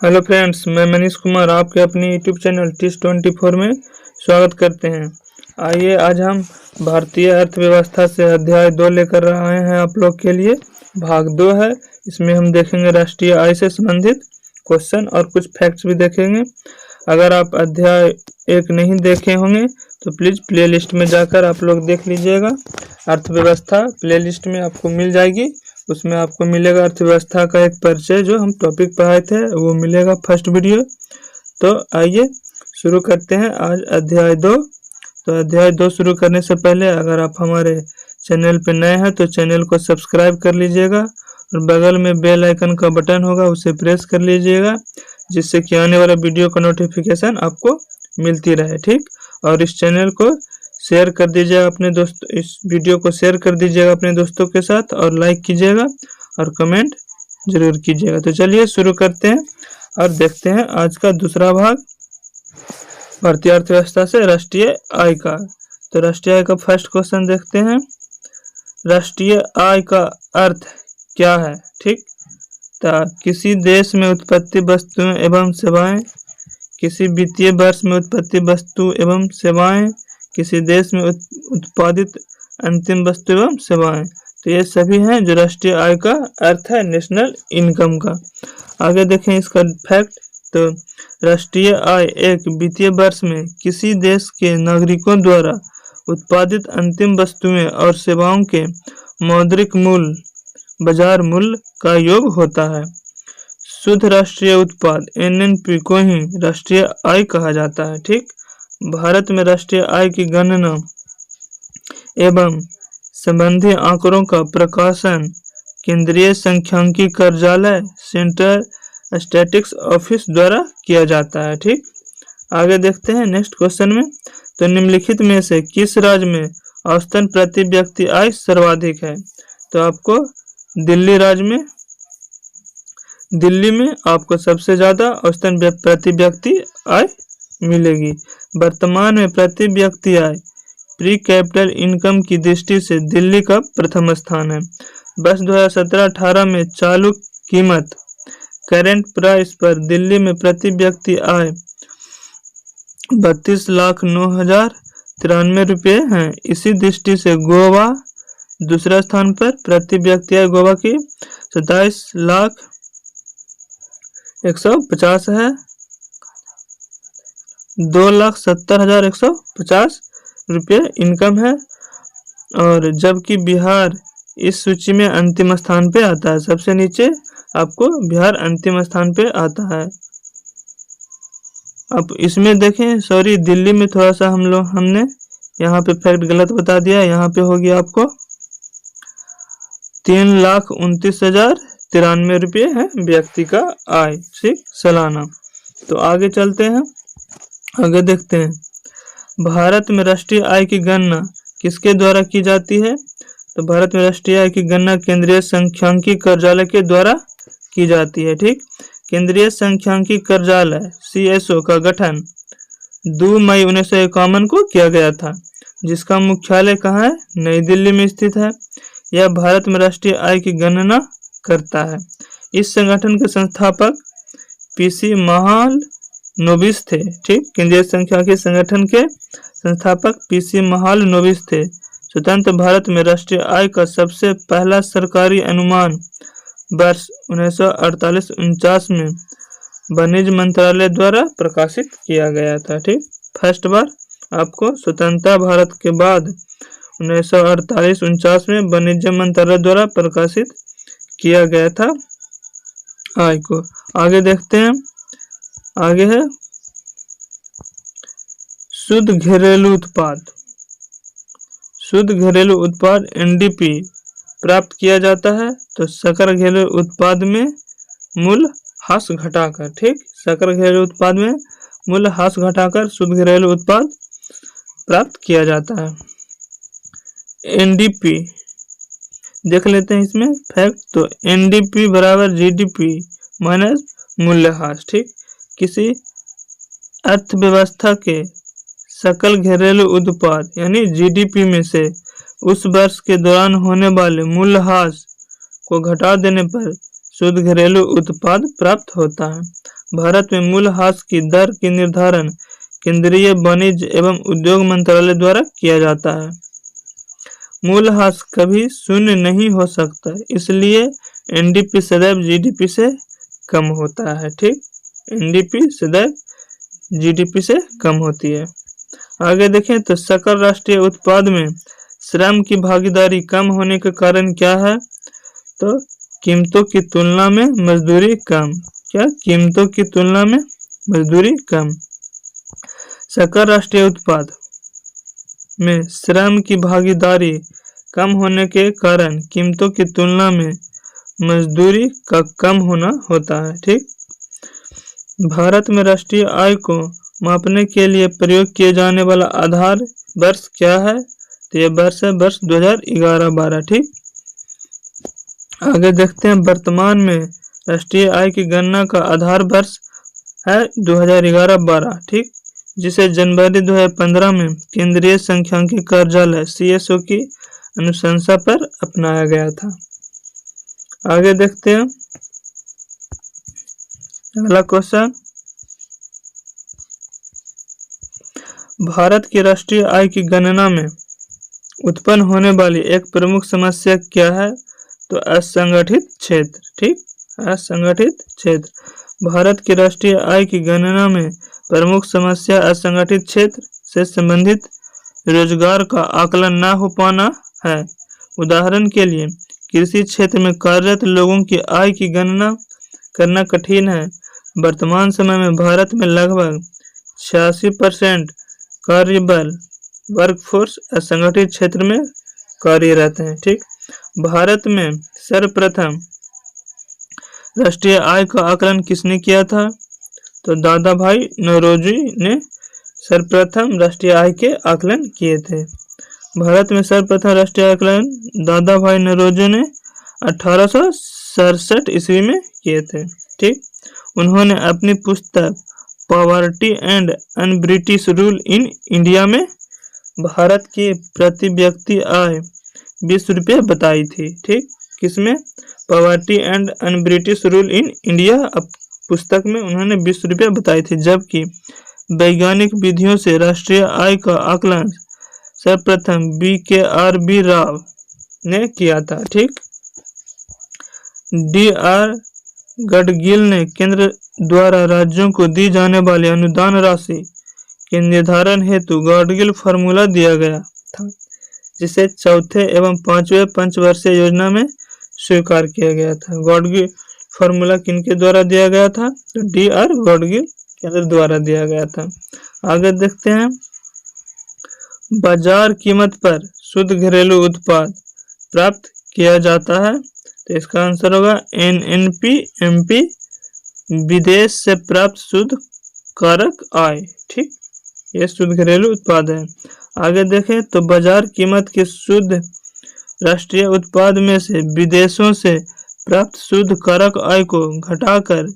Hello friends, मैं मनीष कुमार आपके अपने यूट्यूब चैनल टिस24 में स्वागत करते हैं। आइए आज हम भारतीय अर्थव्यवस्था से अध्याय 2 लेकर आए हैं आप लोग के लिए। भाग 2 है। इसमें हम देखेंगे राष्ट्रीय आय से संबंधित क्वेश्चन और कुछ फैक्ट्स भी देखेंगे। अगर आप अध्याय 1 नहीं देखे होंगे तो प्लीज़ प्लेलिस्ट में जाकर आप लोग देख लीजिएगा। अर्थव्यवस्था प्लेलिस्ट में आपको मिल जाएगी। उसमें आपको मिलेगा अर्थव्यवस्था का एक परिचय, जो हम टॉपिक पढ़ाए थे वो मिलेगा फर्स्ट वीडियो। तो आइए शुरू करते हैं आज अध्याय 2। तो अध्याय 2 शुरू करने से पहले अगर आप हमारे चैनल पर नए हैं तो चैनल को सब्सक्राइब कर लीजिएगा और बगल में बेल आइकन का बटन होगा उसे प्रेस कर लीजिएगा, जिससे कि आने वाला वीडियो का नोटिफिकेशन आपको मिलती रहे। ठीक, और इस चैनल को शेयर कर दीजिएगा अपने दोस्तों, इस वीडियो को शेयर कर दीजिएगा अपने दोस्तों के साथ और लाइक कीजिएगा और कमेंट जरूर कीजिएगा। तो चलिए शुरू करते हैं और देखते हैं आज का दूसरा भाग, भारतीय अर्थव्यवस्था से राष्ट्रीय आय का। तो राष्ट्रीय आय का फर्स्ट क्वेश्चन देखते हैं। राष्ट्रीय आय का अर्थ क्या है? ठीक, तो किसी देश में उत्पत्ति वस्तुएं एवं सेवाएं, किसी वित्तीय वर्ष में उत्पत्ति वस्तु एवं सेवाएं, किसी देश में उत्पादित अंतिम वस्तु एवं सेवाएं। तो ये सभी हैं जो राष्ट्रीय आय का अर्थ है, नेशनल इनकम का। आगे देखें इसका फैक्ट। तो राष्ट्रीय आय एक वित्तीय वर्ष में किसी देश के नागरिकों द्वारा उत्पादित अंतिम वस्तुएं और सेवाओं के मौद्रिक मूल्य, बाजार मूल्य का योग होता है। शुद्ध राष्ट्रीय उत्पाद एनएनपी को ही राष्ट्रीय आय कहा जाता है। ठीक, भारत में राष्ट्रीय आय की गणना एवं संबंधी आंकड़ों का प्रकाशन केंद्रीय सांख्यिकी कार्यालय, सेंट्रल स्टैटिस्टिक्स ऑफिस द्वारा किया जाता है। ठीक, आगे देखते हैं नेक्स्ट क्वेश्चन में। तो निम्नलिखित में से किस राज्य में औसतन प्रति व्यक्ति आय सर्वाधिक है? तो आपको दिल्ली में आपको सबसे ज्यादा औसतन प्रति व्यक्ति आय मिलेगी। वर्तमान में प्रति व्यक्ति आय प्री कैपिटल इनकम की दृष्टि से दिल्ली का प्रथम स्थान है। वर्ष 2017-18 में चालू कीमत करेंट प्राइस पर दिल्ली में प्रति व्यक्ति आय 32,09,093 रुपये है। इसी दृष्टि से गोवा दूसरा स्थान पर, प्रति व्यक्ति आय गोवा की 27,150 है, 2,70,150 रुपये इनकम है। और जबकि बिहार इस सूची में अंतिम स्थान पे आता है, सबसे नीचे आपको बिहार अंतिम स्थान पे आता है। अब इसमें देखें, सॉरी दिल्ली में थोड़ा सा हमने यहाँ पे फैक्ट गलत बता दिया। यहाँ पे होगी आपको 3,29,093 रुपये है व्यक्ति का आय, ठीक, सालाना। तो आगे चलते हैं, आगे देखते हैं भारत में राष्ट्रीय आय की गणना किसके द्वारा की जाती है? तो भारत में राष्ट्रीय आय की गणना केंद्रीय सांख्यिकी कार्यालय के द्वारा की जाती है। ठीक, केंद्रीय सांख्यिकी कार्यालय CSO का गठन 2 मई 1951 को किया गया था, जिसका मुख्यालय कहाँ है? नई दिल्ली में स्थित है। यह भारत में राष्ट्रीय आय की गणना करता है। इस संगठन के संस्थापक PC महालनोबिस थे। ठीक, केंद्रीय सांख्यिकी संगठन के संस्थापक PC महालनोबिस थे। स्वतंत्र भारत में राष्ट्रीय आय का सबसे पहला सरकारी अनुमान वर्ष 1948-49 में वाणिज्य मंत्रालय द्वारा प्रकाशित किया गया था। ठीक, फर्स्ट बार आपको स्वतंत्रता भारत के बाद 1948-49 में वाणिज्य मंत्रालय द्वारा प्रकाशित किया गया था आय को। आगे देखते हैं, आगे है शुद्ध घरेलू उत्पाद। शुद्ध घरेलू उत्पाद NDP प्राप्त किया जाता है। तो सकल घरेलू उत्पाद में मूल्य ह्रास घटाकर, ठीक, सकल घरेलू उत्पाद में मूल्य ह्रास घटाकर शुद्ध घरेलू उत्पाद प्राप्त किया जाता है। NDP देख लेते हैं इसमें फैक्ट। तो NDP बराबर GDP माइनस मूल्यह्रास। ठीक, किसी अर्थव्यवस्था के सकल घरेलू उत्पाद यानी GDP में से उस वर्ष के दौरान होने वाले मूल्यह्रास को घटा देने पर शुद्ध घरेलू उत्पाद प्राप्त होता है। भारत में मूल्यह्रास की दर की निर्धारण केंद्रीय वाणिज्य एवं उद्योग मंत्रालय द्वारा किया जाता है। मूल्यह्रास कभी शून्य नहीं हो सकता, इसलिए एनडीपी सदैव जीडीपी से कम होता है। ठीक, एनडीपी सदैव जीडीपी से कम होती है। आगे देखें तो सकल राष्ट्रीय उत्पाद में श्रम की भागीदारी कम होने के कारण क्या है? तो कीमतों की तुलना में मजदूरी कम। क्या? कीमतों की तुलना में मजदूरी कम। सकल राष्ट्रीय उत्पाद में श्रम की भागीदारी कम होने के कारण कीमतों की तुलना में मजदूरी का कम होना होता है। ठीक, भारत में राष्ट्रीय आय को मापने के लिए प्रयोग किए जाने वाला आधार वर्ष क्या है? तो ये वर्ष है वर्ष 2011-12। ठीक, आगे देखते हैं वर्तमान में राष्ट्रीय आय की गणना का आधार वर्ष है 2011-12। ठीक, जिसे जनवरी 2015 में केंद्रीय सांख्यिकी कार्यालय CSO की अनुशंसा पर अपनाया गया था। आगे देखते हैं अगला क्वेश्चन, भारत की राष्ट्रीय आय की गणना में उत्पन्न होने वाली एक प्रमुख समस्या क्या है? तो असंगठित क्षेत्र। ठीक, असंगठित क्षेत्र। भारत की राष्ट्रीय आय की गणना में प्रमुख समस्या असंगठित क्षेत्र से संबंधित रोजगार का आकलन न हो पाना है। उदाहरण के लिए कृषि क्षेत्र में कार्यरत लोगों की आय की गणना करना कठिन है। वर्तमान समय में भारत में लगभग 86% कार्यबल वर्कफोर्स असंगठित क्षेत्र में कार्यरत हैं। ठीक, भारत में सर्वप्रथम राष्ट्रीय आय का आकलन किसने किया था? तो दादा भाई नौरोजी ने सर्वप्रथम राष्ट्रीय आय के आकलन किए थे। भारत में सर्वप्रथम राष्ट्रीय आकलन दादा भाई नौरोजी ने 1867 ईस्वी में किए थे। ठीक, उन्होंने अपनी पुस्तक poverty and un British rule in India में भारत की प्रति व्यक्ति आय 20 रुपये बताई थी। ठीक, किसमें? Poverty and un British rule in India पुस्तक में उन्होंने 20 रुपये बताई थी, जबकि वैज्ञानिक विधियों से राष्ट्रीय आय का आकलन सर्वप्रथम BKR-B राव ने किया था। ठीक, DR गडगिल ने केंद्र द्वारा राज्यों को दी जाने वाली अनुदान राशि के निर्धारण हेतु गडगिल फार्मूला दिया गया था, जिसे चौथे एवं पांचवें पंचवर्षीय योजना में स्वीकार किया गया था। गडगिल फार्मूला किनके द्वारा दिया गया था? तो DR गडगिल केंद्र द्वारा दिया गया था। आगे देखते हैं, बाजार कीमत पर शुद्ध घरेलू उत्पाद प्राप्त किया जाता है। तो इसका आंसर होगा NNP-MP, विदेश से प्राप्त शुद्ध कारक आय। ठीक, ये शुद्ध घरेलू उत्पाद है। आगे देखें तो बाजार कीमत के शुद्ध राष्ट्रीय उत्पाद में से विदेशों से प्राप्त शुद्ध कारक आय को घटाकर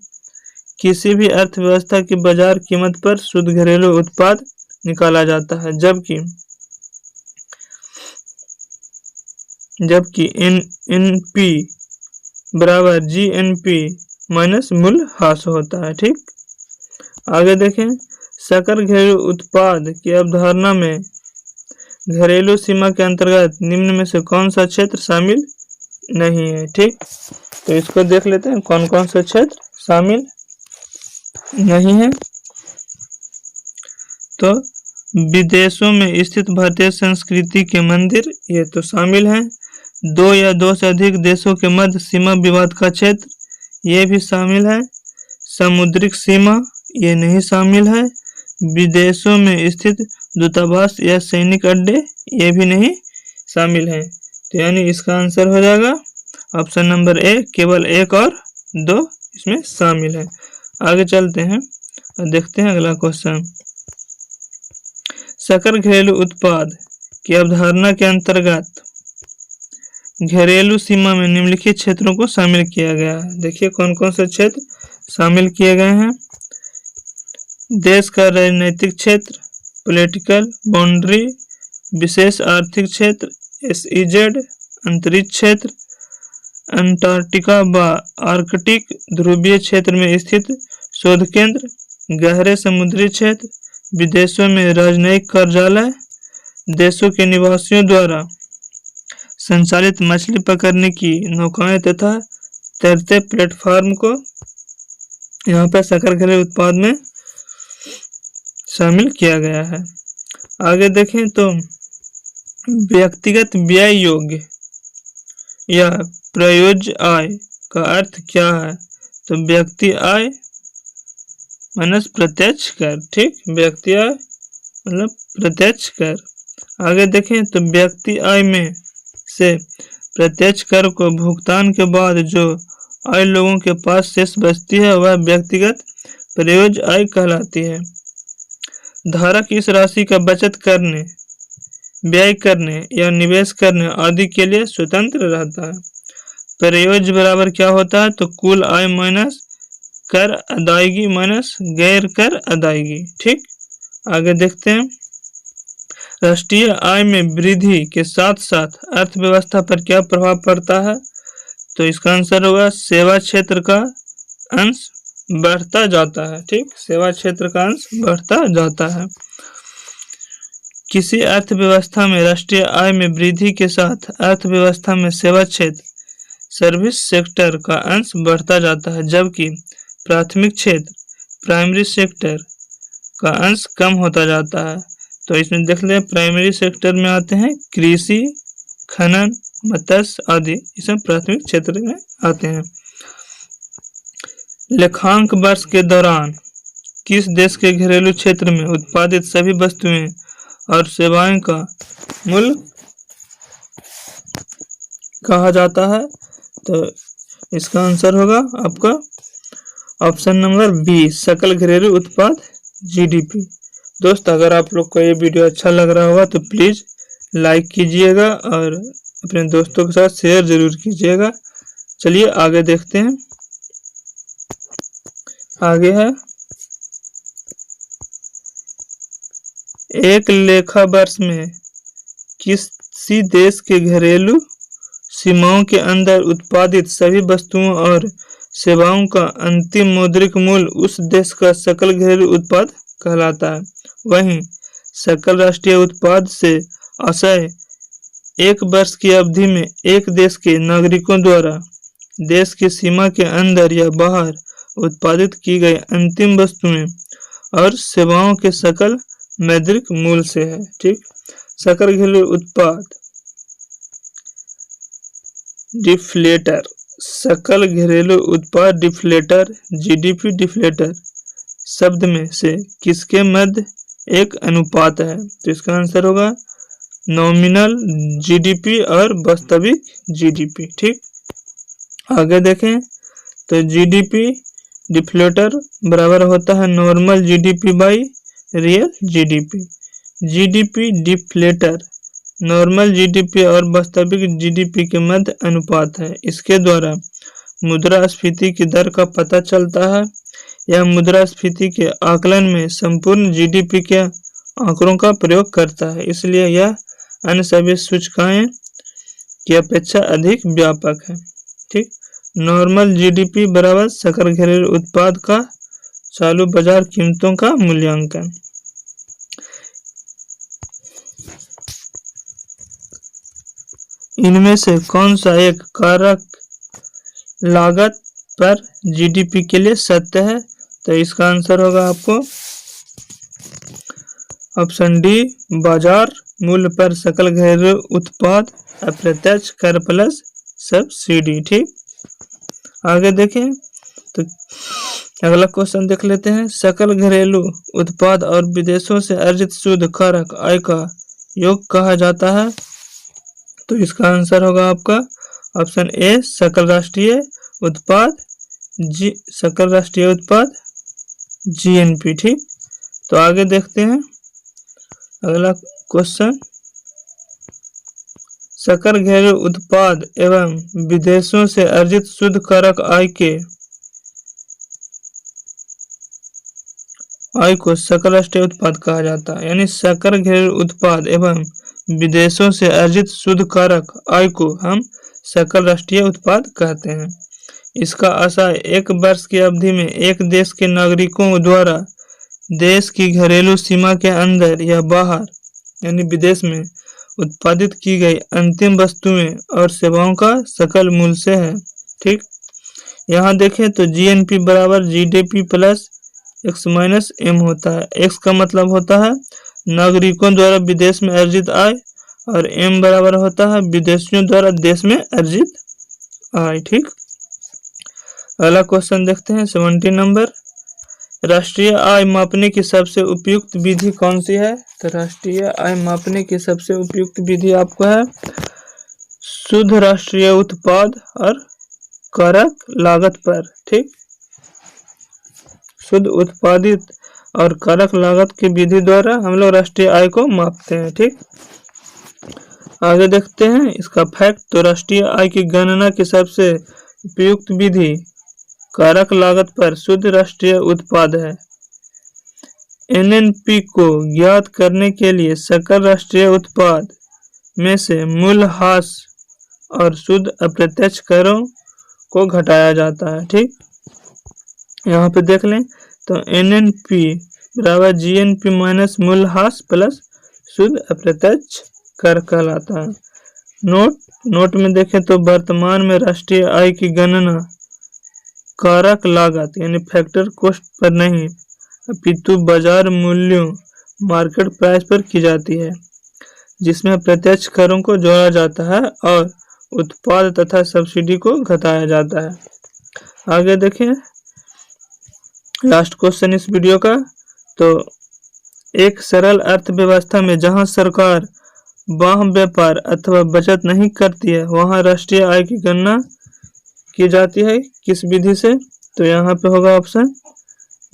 किसी भी अर्थव्यवस्था की बाजार कीमत पर शुद्ध घरेलू उत्पाद निकाला जाता है, जबकि NNP बराबर GNP माइनस मूल्यह्रास होता है। ठीक, आगे देखें, सकल घरेलू उत्पाद की अवधारणा में घरेलू सीमा के अंतर्गत निम्न में से कौन सा क्षेत्र शामिल नहीं है? ठीक, तो इसको देख लेते हैं कौन कौन सा क्षेत्र शामिल नहीं है। तो विदेशों में स्थित भारतीय संस्कृति के मंदिर ये तो शामिल हैं। 2 या 2 से अधिक देशों के मध्य सीमा विवाद का क्षेत्र ये भी शामिल है। समुद्रिक सीमा ये नहीं शामिल है। विदेशों में स्थित दूतावास या सैनिक अड्डे ये भी नहीं शामिल है। तो यानी इसका आंसर हो जाएगा ऑप्शन नंबर ए, केवल 1 और 2 इसमें शामिल है। आगे चलते हैं और देखते हैं अगला क्वेश्चन। सकल घरेलू उत्पाद की अवधारणा के अंतर्गत घरेलू सीमा में निम्नलिखित क्षेत्रों को शामिल किया गया है। देखिए कौन कौन से क्षेत्र शामिल किए गए हैं। देश का राजनीतिक क्षेत्र, पॉलिटिकल बाउंड्री, विशेष आर्थिक क्षेत्र SEZ, अंतरिक्ष क्षेत्र, अंटार्कटिका व आर्कटिक ध्रुवीय क्षेत्र में स्थित शोध केंद्र, गहरे समुद्री क्षेत्र, विदेशों में राजनयिक कार्यालय, देशों के निवासियों द्वारा संचालित मछली पकड़ने की नौकाएं तथा तैरते प्लेटफॉर्म को यहाँ पर सकल घरेलू उत्पाद में शामिल किया गया है। आगे देखें तो व्यक्तिगत व्यय योग्य या प्रयोज्य आय का अर्थ क्या है? तो व्यक्ति आय माइनस प्रत्यक्ष कर। ठीक, व्यक्ति आय मतलब प्रत्यक्ष कर। आगे देखें तो व्यक्ति आय में से प्रत्यक्ष कर को भुगतान के बाद जो आय लोगों के पास शेष बचती है वह व्यक्तिगत प्रयोज्य आय कहलाती है। धारक इस राशि का बचत करने, व्यय करने या निवेश करने आदि के लिए स्वतंत्र रहता है। प्रयोज्य बराबर क्या होता है? तो कुल आय माइनस कर अदायगी माइनस गैर कर अदायगी। ठीक, आगे देखते हैं राष्ट्रीय आय में वृद्धि के साथ साथ अर्थव्यवस्था पर क्या प्रभाव पड़ता है? तो इसका आंसर होगा सेवा क्षेत्र का अंश बढ़ता जाता है। ठीक, सेवा क्षेत्र का अंश बढ़ता जाता है। किसी अर्थव्यवस्था में राष्ट्रीय आय में वृद्धि के साथ अर्थव्यवस्था में सेवा क्षेत्र सर्विस सेक्टर का अंश बढ़ता जाता है, जबकि प्राथमिक क्षेत्र प्राइमरी सेक्टर का अंश कम होता जाता है। तो इसमें देख लें प्राइमरी सेक्टर में आते हैं कृषि, खनन, मत्स्य आदि, इसमें प्राथमिक क्षेत्र में आते हैं। लेखांक वर्ष के दौरान किस देश के घरेलू क्षेत्र में उत्पादित सभी वस्तुएं और सेवाएं का मूल्य कहा जाता है? तो इसका आंसर होगा आपका ऑप्शन नंबर बी, सकल घरेलू उत्पाद जीडीपी। दोस्त, अगर आप लोग को ये वीडियो अच्छा लग रहा होगा तो प्लीज़ लाइक कीजिएगा और अपने दोस्तों के साथ शेयर जरूर कीजिएगा। चलिए आगे देखते हैं। आगे है एक लेखा वर्ष में किसी देश के घरेलू सीमाओं के अंदर उत्पादित सभी वस्तुओं और सेवाओं का अंतिम मौद्रिक मूल्य उस देश का सकल घरेलू उत्पाद कहलाता है। वहीं सकल राष्ट्रीय उत्पाद से आशय एक वर्ष की अवधि में एक देश के नागरिकों द्वारा देश की सीमा के अंदर या बाहर उत्पादित की गई अंतिम वस्तुएं और सेवाओं के सकल मौद्रिक मूल्य से है। ठीक, सकल घरेलू उत्पाद डिफ्लेटर, सकल घरेलू उत्पाद डिफ्लेटर, जीडीपी डिफ्लेटर शब्द में से किसके मध्य एक अनुपात है? तो इसका आंसर होगा नॉमिनल जीडीपी और वास्तविक जीडीपी। ठीक, आगे देखें तो जीडीपी डिफ्लेटर बराबर होता है normal GDP by real GDP. GDP deflator normal GDP और वास्तविक जीडीपी के मध्य अनुपात है। इसके द्वारा मुद्रास्फीति की दर का पता चलता है। यह मुद्रास्फीति के आकलन में संपूर्ण जीडीपी के आंकड़ों का प्रयोग करता है, इसलिए यह अन्य सभी सूचकांकों की अपेक्षा अधिक व्यापक है। ठीक, नॉर्मल जीडीपी बराबर सकल घरेलू उत्पाद का चालू बाजार कीमतों का मूल्यांकन। इनमें से कौन सा एक कारक लागत पर जीडीपी के लिए सत्य है? तो इसका आंसर होगा आपको ऑप्शन डी, बाजार मूल्य पर सकल घरेलू उत्पाद अप्रत्यक्ष कर प्लस सब्सिडी। ठीक, आगे देखें तो अगला क्वेश्चन देख लेते हैं। सकल घरेलू उत्पाद और विदेशों से अर्जित शुद्ध कारक आय का योग कहा जाता है? तो इसका आंसर होगा आपका ऑप्शन ए, सकल राष्ट्रीय उत्पाद सकल राष्ट्रीय उत्पाद जीएनपी। ठीक, तो आगे देखते हैं अगला क्वेश्चन। सकल घरेलू उत्पाद एवं विदेशों से अर्जित शुद्ध कारक आय को सकल राष्ट्रीय उत्पाद कहा जाता है। यानी सकल घरेलू उत्पाद एवं विदेशों से अर्जित शुद्ध कारक आय को हम सकल राष्ट्रीय उत्पाद कहते हैं। इसका आशय एक वर्ष की अवधि में एक देश के नागरिकों द्वारा देश की घरेलू सीमा के अंदर या बाहर यानी विदेश में उत्पादित की गई अंतिम वस्तुएं और सेवाओं का सकल मूल्य से है। ठीक, यहाँ देखें तो जीएनपी बराबर GDP plus X minus M होता है। एक्स का मतलब होता है नागरिकों द्वारा विदेश में अर्जित आय और एम बराबर होता है विदेशियों द्वारा देश में अर्जित आय। ठीक, अगला क्वेश्चन देखते हैं 70 नंबर। राष्ट्रीय आय मापने की सबसे उपयुक्त विधि कौन सी है? तो राष्ट्रीय आय मापने की सबसे उपयुक्त विधि आपको है शुद्ध राष्ट्रीय उत्पाद और कारक लागत पर। ठीक, शुद्ध उत्पादित और कारक लागत की विधि द्वारा हम लोग राष्ट्रीय आय को मापते हैं। ठीक, आगे देखते हैं इसका फैक्ट। तो राष्ट्रीय आय की गणना की सबसे उपयुक्त विधि कारक लागत पर शुद्ध राष्ट्रीय उत्पाद है। एनएनपी को ज्ञात करने के लिए सकल राष्ट्रीय उत्पाद में से मूल्यह्रास और शुद्ध अप्रत्यक्ष करों को घटाया जाता है। ठीक, यहाँ पे देख लें तो एनएनपी बराबर जीएनपी माइनस मूल्यह्रास प्लस शुद्ध अप्रत्यक्ष कर कहलाता है। नोट में देखें तो वर्तमान में राष्ट्रीय आय की गणना कारक लागत यानी फैक्टर कॉस्ट पर नहीं अपितु बाजार मूल्यों मार्केट प्राइस पर की जाती है, जिसमें प्रत्यक्ष करों को जोड़ा जाता है और उत्पाद तथा सब्सिडी को घटाया जाता है। आगे देखें लास्ट क्वेश्चन इस वीडियो का। तो एक सरल अर्थव्यवस्था में जहां सरकार वाहन व्यापार अथवा बचत नहीं करती है वहां राष्ट्रीय आय की गणना की जाती है किस विधि से? तो यहाँ पे होगा ऑप्शन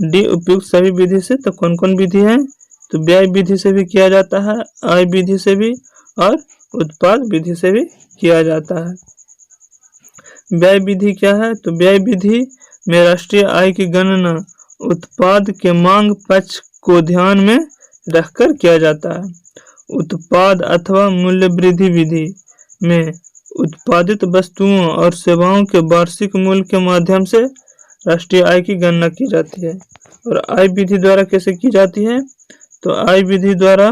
डी उपयुक्त सभी विधि से। तो कौन कौन विधि है? तो व्यय विधि से भी किया जाता है, आय विधि से भी और उत्पाद विधि से भी किया जाता है। व्यय विधि क्या है? तो व्यय विधि में राष्ट्रीय आय की गणना उत्पाद के मांग पक्ष को ध्यान में रखकर किया जाता है। उत्पाद अथवा मूल्य वृद्धि विधि में उत्पादित वस्तुओं और सेवाओं के वार्षिक मूल्य के माध्यम से राष्ट्रीय आय की गणना की जाती है। और आय विधि द्वारा कैसे की जाती है? तो आय विधि द्वारा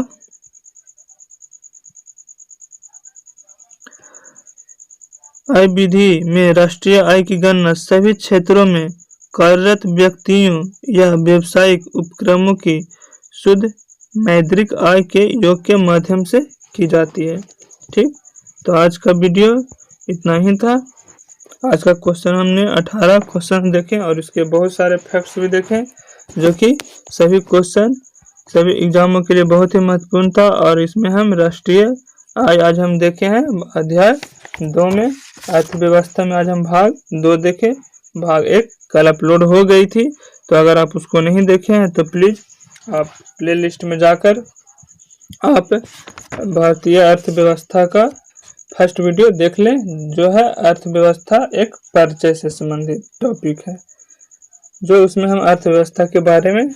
आय विधि में राष्ट्रीय आय की गणना सभी क्षेत्रों में कार्यरत व्यक्तियों या व्यावसायिक उपक्रमों की शुद्ध मौद्रिक आय के योग के माध्यम से की जाती है। ठीक, तो आज का वीडियो इतना ही था। आज का क्वेश्चन हमने 18 क्वेश्चन देखे और इसके बहुत सारे फैक्ट्स भी देखे जो कि सभी क्वेश्चन सभी एग्जामों के लिए बहुत ही महत्वपूर्ण था। और इसमें हम राष्ट्रीय आय आज हम देखे हैं अध्याय 2 में। अर्थव्यवस्था में आज हम भाग 2 देखे। भाग 1 कल अपलोड हो गई थी, तो अगर आप उसको नहीं देखे हैं तो प्लीज आप प्लेलिस्ट में जाकर आप भारतीय अर्थव्यवस्था का फर्स्ट वीडियो देख लें, जो है अर्थव्यवस्था एक परिचय से संबंधित टॉपिक है, जो उसमें हम अर्थव्यवस्था के बारे में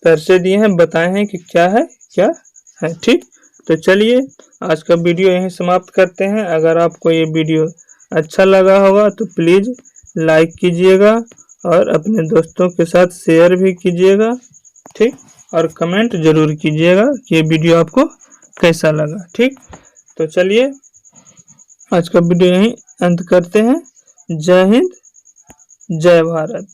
परिचय दिए हैं, बताए हैं कि क्या है। ठीक, तो चलिए आज का वीडियो यहीं समाप्त करते हैं। अगर आपको ये वीडियो अच्छा लगा होगा तो प्लीज़ लाइक कीजिएगा और अपने दोस्तों के साथ शेयर भी कीजिएगा। ठीक, और कमेंट जरूर कीजिएगा कि ये वीडियो आपको कैसा लगा। ठीक, तो चलिए आज का वीडियो यहीं अंत करते हैं। जय हिंद, जय भारत।